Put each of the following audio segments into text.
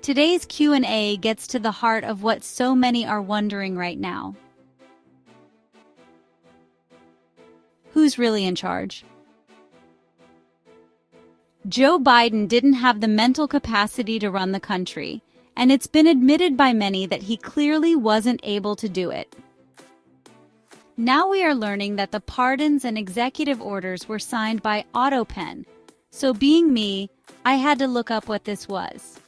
Today's Q&A gets to the heart of what so many are wondering right now. Who's really in charge? Joe Biden didn't have the mental capacity to run the country, and it's been admitted by many that he clearly wasn't able to do it. Now we are learning that the pardons and executive orders were signed by AutoPen, so being me, I had to look up what this was.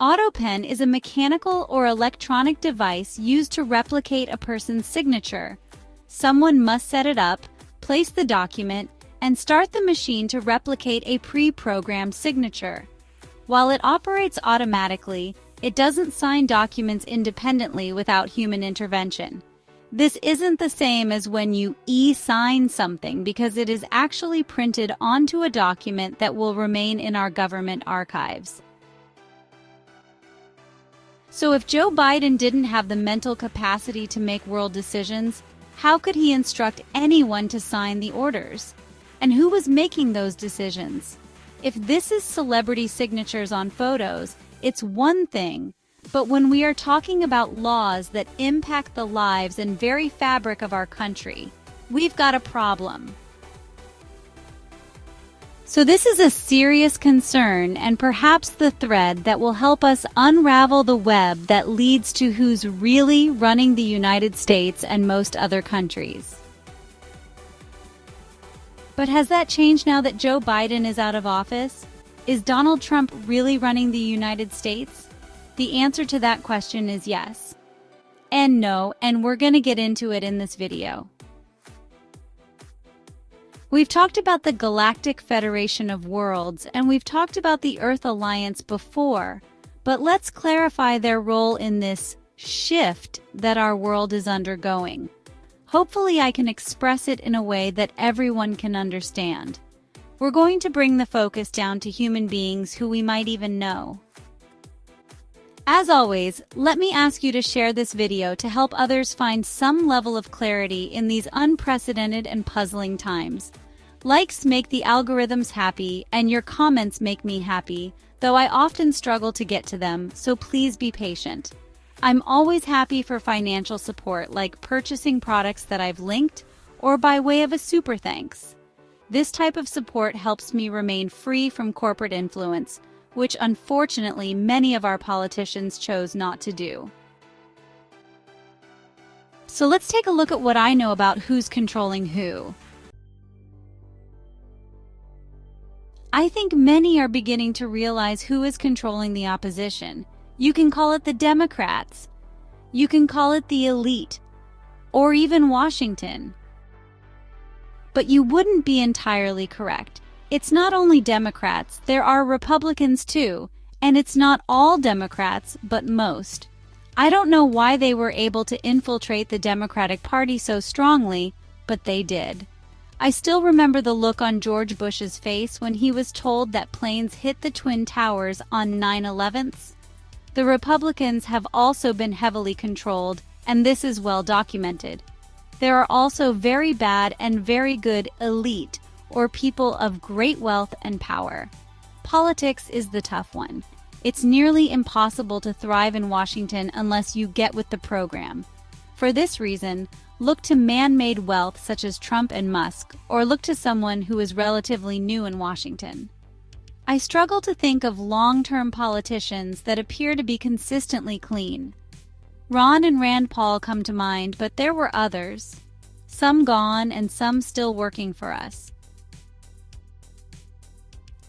AutoPen is a mechanical or electronic device used to replicate a person's signature. Someone must set it up, place the document, and start the machine to replicate a pre-programmed signature. While it operates automatically, it doesn't sign documents independently without human intervention. This isn't the same as when you e-sign something because it is actually printed onto a document that will remain in our government archives. So if Joe Biden didn't have the mental capacity to make world decisions, how could he instruct anyone to sign the orders? And who was making those decisions? If this is celebrity signatures on photos, it's one thing, but when we are talking about laws that impact the lives and very fabric of our country, we've got a problem. So this is a serious concern and perhaps the thread that will help us unravel the web that leads to who's really running the United States and most other countries. But has that changed now that Joe Biden is out of office? Is Donald Trump really running the United States? The answer to that question is yes. And no, and we're going to get into it in this video. We've talked about the Galactic Federation of Worlds, and we've talked about the Earth Alliance before, but let's clarify their role in this shift that our world is undergoing. Hopefully I can express it in a way that everyone can understand. We're going to bring the focus down to human beings who we might even know. As always, let me ask you to share this video to help others find some level of clarity in these unprecedented and puzzling times. Likes make the algorithms happy, and your comments make me happy, though I often struggle to get to them, so please be patient. I'm always happy for financial support like purchasing products that I've linked or by way of a super thanks. This type of support helps me remain free from corporate influence, which unfortunately many of our politicians chose not to do. So let's take a look at what I know about who's controlling who. I think many are beginning to realize who is controlling the opposition. You can call it the Democrats, you can call it the elite, or even Washington. But you wouldn't be entirely correct. It's not only Democrats, there are Republicans too, and it's not all Democrats, but most. I don't know why they were able to infiltrate the Democratic Party so strongly, but they did. I still remember the look on George Bush's face when he was told that planes hit the Twin Towers on 9/11. The Republicans have also been heavily controlled, and this is well documented. There are also very bad and very good elite, or people of great wealth and power. Politics is the tough one. It's nearly impossible to thrive in Washington unless you get with the program. For this reason, look to man-made wealth such as Trump and Musk, or look to someone who is relatively new in Washington. I struggle to think of long-term politicians that appear to be consistently clean. Ron and Rand Paul come to mind, but there were others. Some gone and some still working for us.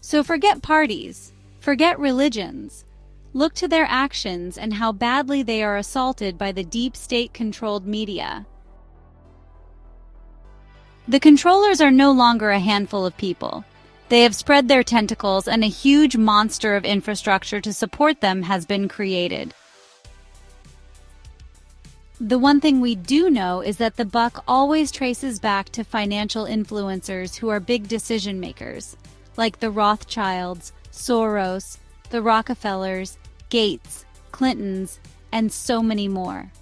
So forget parties, forget religions. Look to their actions and how badly they are assaulted by the deep state-controlled media. The controllers are no longer a handful of people. They have spread their tentacles, and a huge monster of infrastructure to support them has been created. The one thing we do know is that the buck always traces back to financial influencers who are big decision makers, like the Rothschilds, Soros, the Rockefellers, Gates, Clintons, and so many more.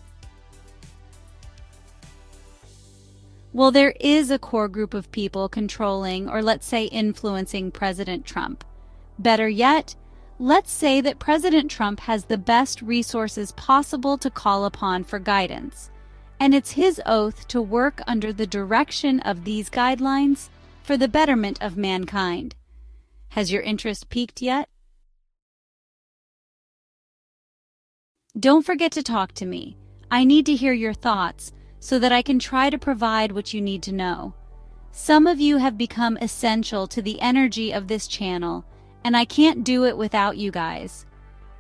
Well, there is a core group of people controlling, or let's say influencing, President Trump. Better yet, let's say that President Trump has the best resources possible to call upon for guidance, and it's his oath to work under the direction of these guidelines for the betterment of mankind. Has your interest piqued yet? Don't forget to talk to me. I need to hear your thoughts so that I can try to provide what you need to know. Some of you have become essential to the energy of this channel, and I can't do it without you guys.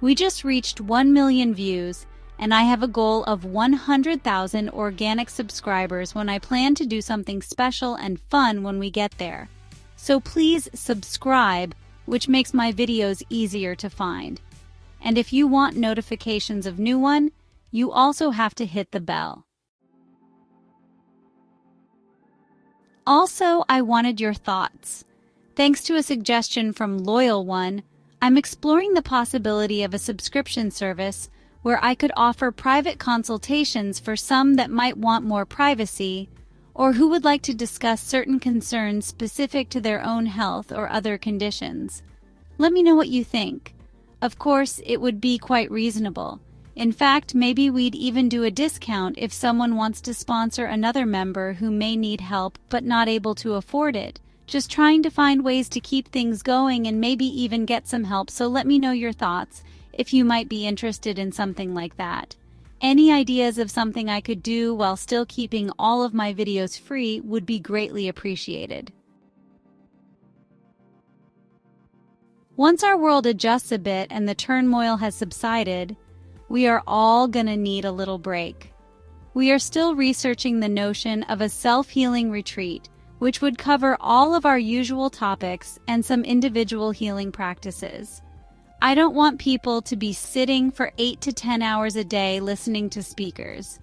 We just reached 1 million views, and I have a goal of 100,000 organic subscribers when I plan to do something special and fun when we get there. So please subscribe, which makes my videos easier to find. And if you want notifications of new one, you also have to hit the bell. Also, I wanted your thoughts. Thanks to a suggestion from Loyal One, I'm exploring the possibility of a subscription service where I could offer private consultations for some that might want more privacy or who would like to discuss certain concerns specific to their own health or other conditions. Let me know what you think. Of course, it would be quite reasonable. In fact, maybe we'd even do a discount if someone wants to sponsor another member who may need help but not able to afford it. Just trying to find ways to keep things going and maybe even get some help, so let me know your thoughts if you might be interested in something like that. Any ideas of something I could do while still keeping all of my videos free would be greatly appreciated. Once our world adjusts a bit and the turmoil has subsided, we are all gonna need a little break. We are still researching the notion of a self-healing retreat, which would cover all of our usual topics and some individual healing practices. I don't want people to be sitting for 8 to 10 hours a day listening to speakers.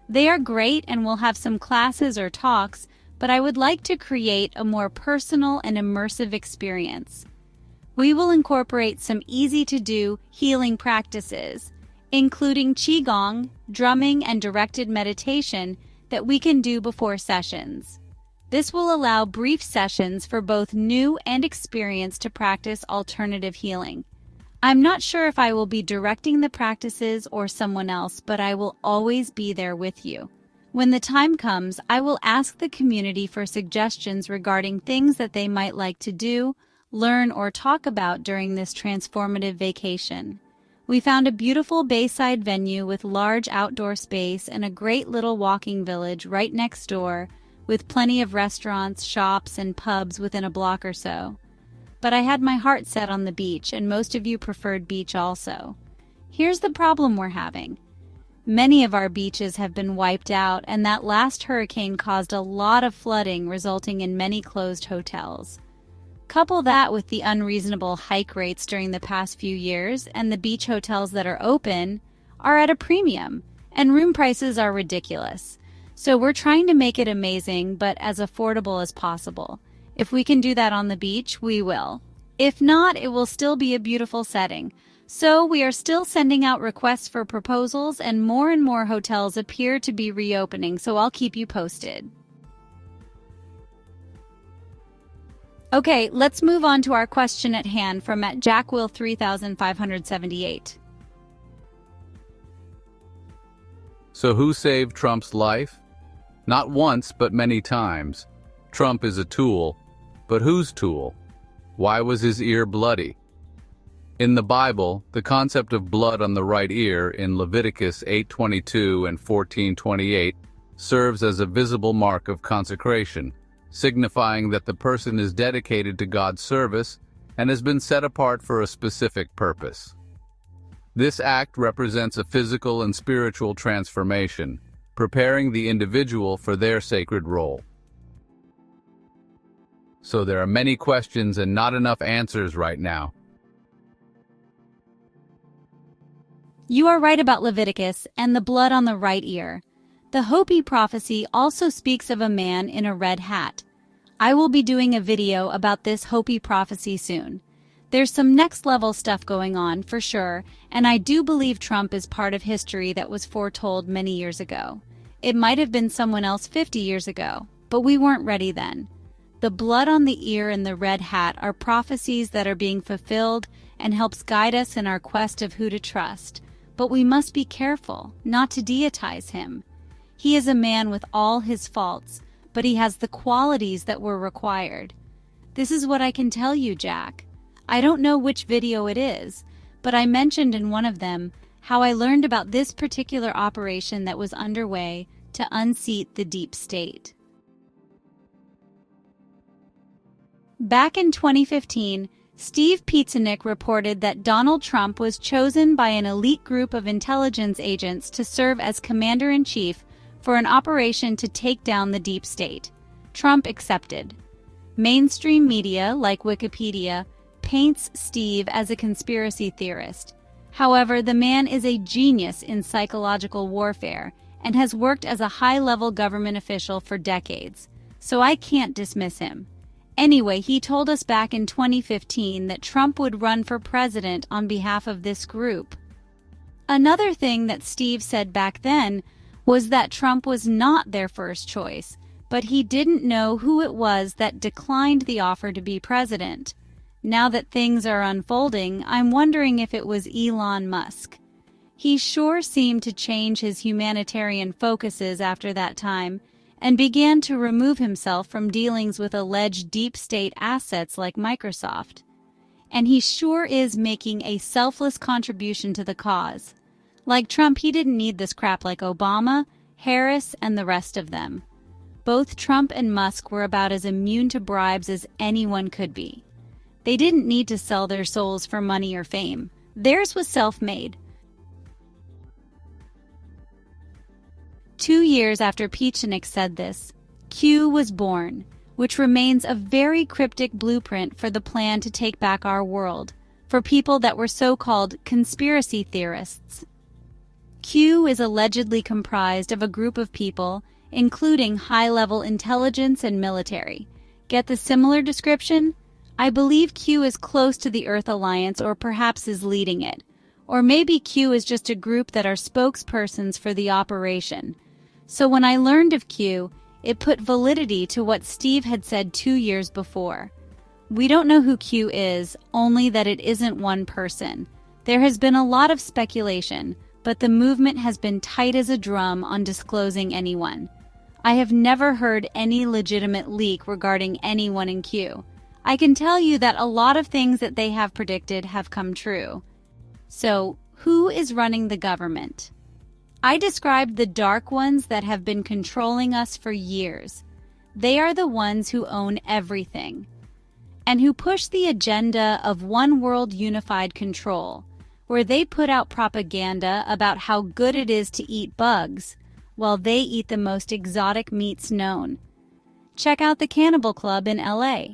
They are great and we'll have some classes or talks, but I would like to create a more personal and immersive experience. We will incorporate some easy-to-do healing practices, including qigong, drumming, and directed meditation that we can do before sessions. This will allow brief sessions for both new and experienced to practice alternative healing. I'm not sure if I will be directing the practices or someone else, but I will always be there with you. When the time comes, I will ask the community for suggestions regarding things that they might like to do, learn, or talk about during this transformative vacation. We found a beautiful bayside venue with large outdoor space and a great little walking village right next door, with plenty of restaurants, shops, and pubs within a block or so. But I had my heart set on the beach, and most of you preferred beach also. Here's the problem we're having. Many of our beaches have been wiped out, and that last hurricane caused a lot of flooding, resulting in many closed hotels. Couple that with the unreasonable hike rates during the past few years, and the beach hotels that are open are at a premium, and room prices are ridiculous. So we're trying to make it amazing, but as affordable as possible. If we can do that on the beach, we will. If not, it will still be a beautiful setting. So we are still sending out requests for proposals, and more hotels appear to be reopening, so I'll keep you posted. Okay, let's move on to our question at hand from @JackWill3578. So who saved Trump's life? Not once, but many times. Trump is a tool, but whose tool? Why was his ear bloody? In the Bible, the concept of blood on the right ear in Leviticus 8:22 and 14:28 serves as a visible mark of consecration, signifying that the person is dedicated to God's service and has been set apart for a specific purpose. This act represents a physical and spiritual transformation, preparing the individual for their sacred role. So there are many questions and not enough answers right now. You are right about Leviticus and the blood on the right ear. The Hopi prophecy also speaks of a man in a red hat. I will be doing a video about this Hopi prophecy soon. There's some next-level stuff going on, for sure, and I do believe Trump is part of history that was foretold many years ago. It might have been someone else 50 years ago, but we weren't ready then. The blood on the ear and the red hat are prophecies that are being fulfilled and helps guide us in our quest of who to trust. But we must be careful not to deitize him. He is a man with all his faults, but he has the qualities that were required. This is what I can tell you, Jack. I don't know which video it is, but I mentioned in one of them how I learned about this particular operation that was underway to unseat the deep state. Back in 2015, Steve Pieczenik reported that Donald Trump was chosen by an elite group of intelligence agents to serve as commander-in-chief for an operation to take down the deep state. Trump accepted. Mainstream media, like Wikipedia, paints Steve as a conspiracy theorist. However, the man is a genius in psychological warfare and has worked as a high-level government official for decades, so I can't dismiss him. Anyway, he told us back in 2015 that Trump would run for president on behalf of this group. Another thing that Steve said back then was that Trump was not their first choice, but he didn't know who it was that declined the offer to be president. Now that things are unfolding, I'm wondering if it was Elon Musk. He sure seemed to change his humanitarian focuses after that time and began to remove himself from dealings with alleged deep state assets like Microsoft. And he sure is making a selfless contribution to the cause. Like Trump, he didn't need this crap like Obama, Harris, and the rest of them. Both Trump and Musk were about as immune to bribes as anyone could be. They didn't need to sell their souls for money or fame. Theirs was self-made. 2 years after Pieczenik said this, Q was born, which remains a very cryptic blueprint for the plan to take back our world, for people that were so-called conspiracy theorists. Q is allegedly comprised of a group of people, including high-level intelligence and military. Get the similar description? I believe Q is close to the Earth Alliance or perhaps is leading it. Or maybe Q is just a group that are spokespersons for the operation. So when I learned of Q, it put validity to what Steve had said 2 years before. We don't know who Q is, only that it isn't one person. There has been a lot of speculation, but the movement has been tight as a drum on disclosing anyone. I have never heard any legitimate leak regarding anyone in Q. I can tell you that a lot of things that they have predicted have come true. So, who is running the government? I described the dark ones that have been controlling us for years. They are the ones who own everything, and who push the agenda of one world unified control, where they put out propaganda about how good it is to eat bugs, while they eat the most exotic meats known. Check out the Cannibal Club in LA.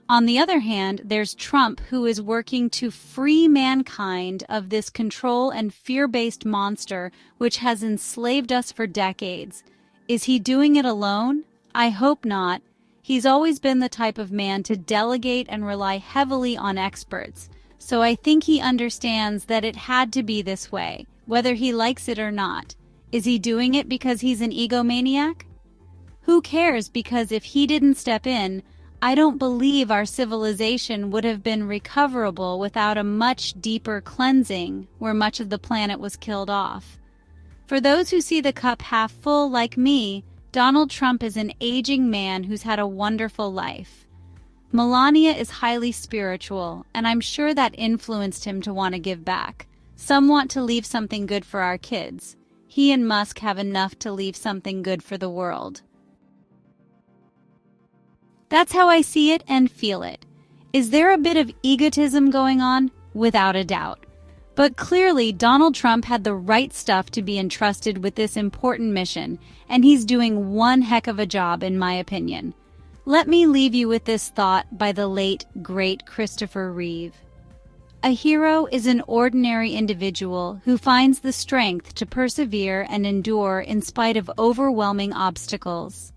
On the other hand, there's Trump, who is working to free mankind of this control and fear-based monster which has enslaved us for decades. Is he doing it alone? I hope not. He's always been the type of man to delegate and rely heavily on experts, so I think he understands that it had to be this way, whether he likes it or not. Is he doing it because he's an egomaniac? Who cares, because if he didn't step in, I don't believe our civilization would have been recoverable without a much deeper cleansing where much of the planet was killed off. For those who see the cup half full like me, Donald Trump is an aging man who's had a wonderful life. Melania is highly spiritual, and I'm sure that influenced him to want to give back. Some want to leave something good for our kids. He and Musk have enough to leave something good for the world. That's how I see it and feel it. Is there a bit of egotism going on? Without a doubt. But clearly, Donald Trump had the right stuff to be entrusted with this important mission, and he's doing one heck of a job, in my opinion. Let me leave you with this thought by the late, great Christopher Reeve. A hero is an ordinary individual who finds the strength to persevere and endure in spite of overwhelming obstacles.